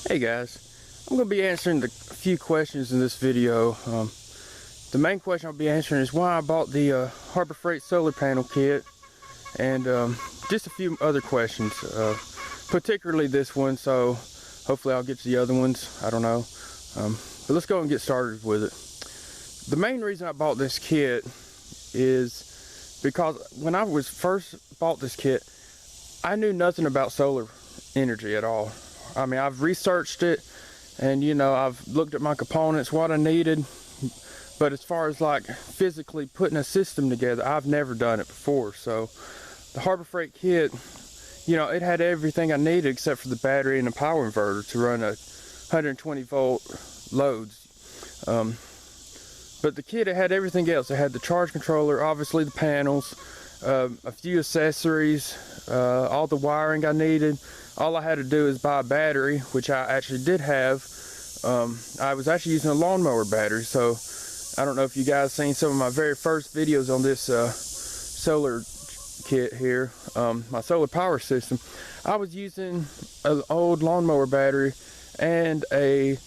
Hey guys, I'm going to be answering a few questions in this video. The main question I'll be answering is why I bought the Harbor Freight solar panel kit, and just a few other questions, particularly this one, so hopefully I'll get to the other ones, I don't know. But let's go and get started with it. The main reason I bought this kit is because when I was first bought this kit, I knew nothing about solar energy at all. I mean, I've researched it, and I've looked at my components, what I needed, but as far as like physically putting a system together, I've never done it before. So the Harbor Freight kit, it had everything I needed except for the battery and the power inverter to run a 120 volt loads. But the kit, it had everything else. It had the charge controller, obviously the panels, a few accessories, all the wiring I needed. All I had to do is buy a battery, which I actually did have. I was actually using a lawnmower battery, so I don't know if you guys seen some of my very first videos on this solar kit here, my solar power system. I was using an old lawnmower battery and the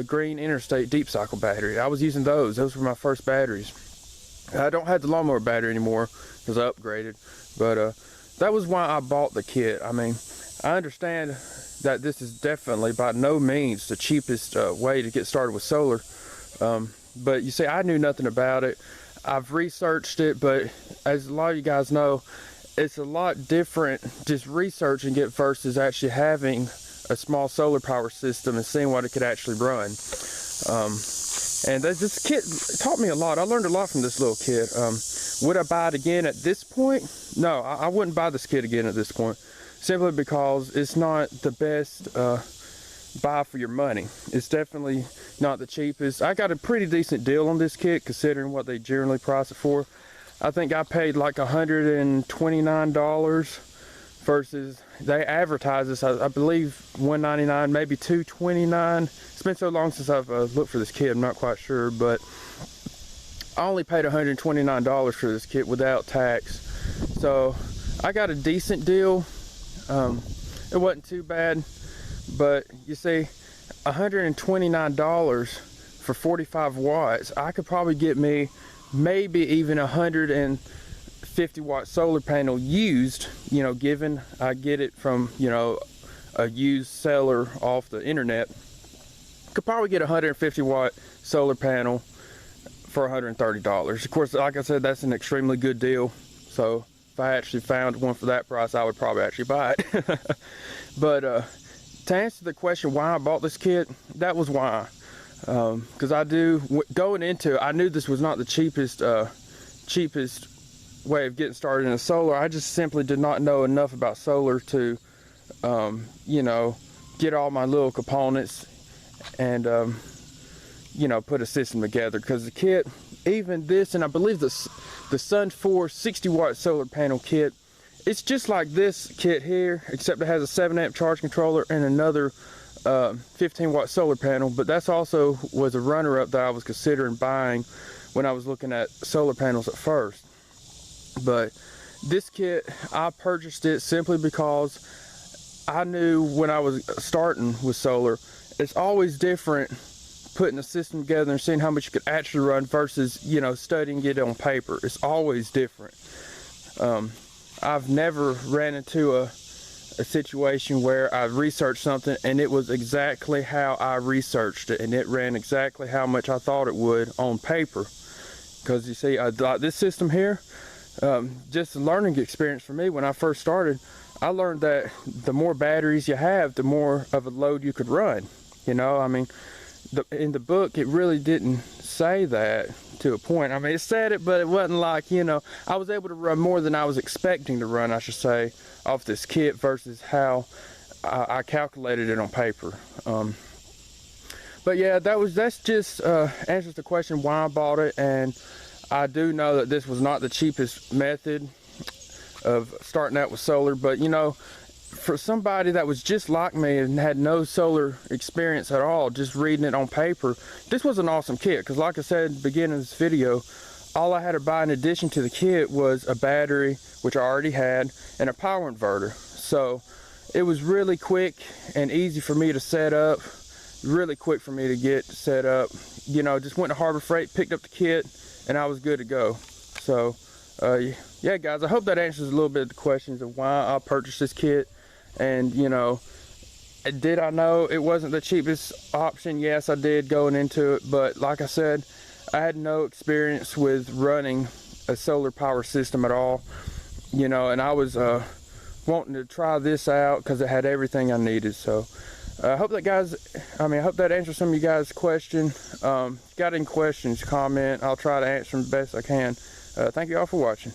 Green Interstate deep cycle battery. I was using those. Those were my first batteries. I don't have the lawnmower battery anymore because I upgraded, but that was why I bought the kit. I mean, I understand that this is definitely by no means the cheapest way to get started with solar, but you see, I knew nothing about it. I've researched it, but as a lot of you guys know, it's a lot different just researching it versus actually having a small solar power system and seeing what it could actually run. And this kit taught me a lot. I learned a lot from this little kit. Would I buy it again at this point? No, I wouldn't buy this kit again at this point, simply because it's not the best buy for your money. It's definitely not the cheapest. I got a pretty decent deal on this kit considering what they generally price it for. I think I paid like $129 versus they advertise this, I believe, $199, maybe $229. It's been so long since I've looked for this kit, I'm not quite sure, but I only paid $129 for this kit without tax. So I got a decent deal. It wasn't too bad, but you see, $129 for 45 watts, I could probably get me maybe even 150 watt solar panel used, given I get it from, a used seller off the internet. Could probably get a 150 watt solar panel for $130. Of course, like I said, that's an extremely good deal. So if I actually found one for that price, I would probably actually buy it. But to answer the question why I bought this kit, that was why. Because going into it, I knew this was not the cheapest way of getting started in solar. I just simply did not know enough about solar to get all my little components and put a system together. Because the kit, even this, and I believe the Sun 4 60 watt solar panel kit, it's just like this kit here, except it has a 7 amp charge controller and another 15 watt solar panel. But that's also was a runner-up that I was considering buying when I was looking at solar panels at first. But this kit, I purchased it simply because I knew when I was starting with solar, it's always different putting a system together and seeing how much you could actually run versus studying it on paper. It's always different. I've never ran into a situation where I researched something and it was exactly how I researched it and it ran exactly how much I thought it would on paper. Because you see, like this system here, just a learning experience for me. When I first started, I learned that the more batteries you have, the more of a load you could run. I mean, in the book, it really didn't say that to a point. I mean, it said it, but it wasn't like, I was able to run more than I was expecting to run, I should say, off this kit versus how I calculated it on paper. But yeah, that's just answers the question why I bought it. And I do know that this was not the cheapest method of starting out with solar, but for somebody that was just like me and had no solar experience at all, just reading it on paper, this was an awesome kit. Because like I said at the beginning of this video, all I had to buy in addition to the kit was a battery, which I already had, and a power inverter. So it was really quick and easy for me to set up. Really quick for me to get set up. You know, just went to Harbor Freight, picked up the kit, and I was good to go. So yeah guys, I hope that answers a little bit of the questions of why I purchased this kit. And you know, did I know it wasn't the cheapest option? Yes, I did going into it, but like I said, I had no experience with running a solar power system at all, you know, and I was wanting to try this out because it had everything I needed. So I hope that I hope that answers some of you guys' questions. Got any questions, comment. I'll try to answer them the best I can. Thank you all for watching.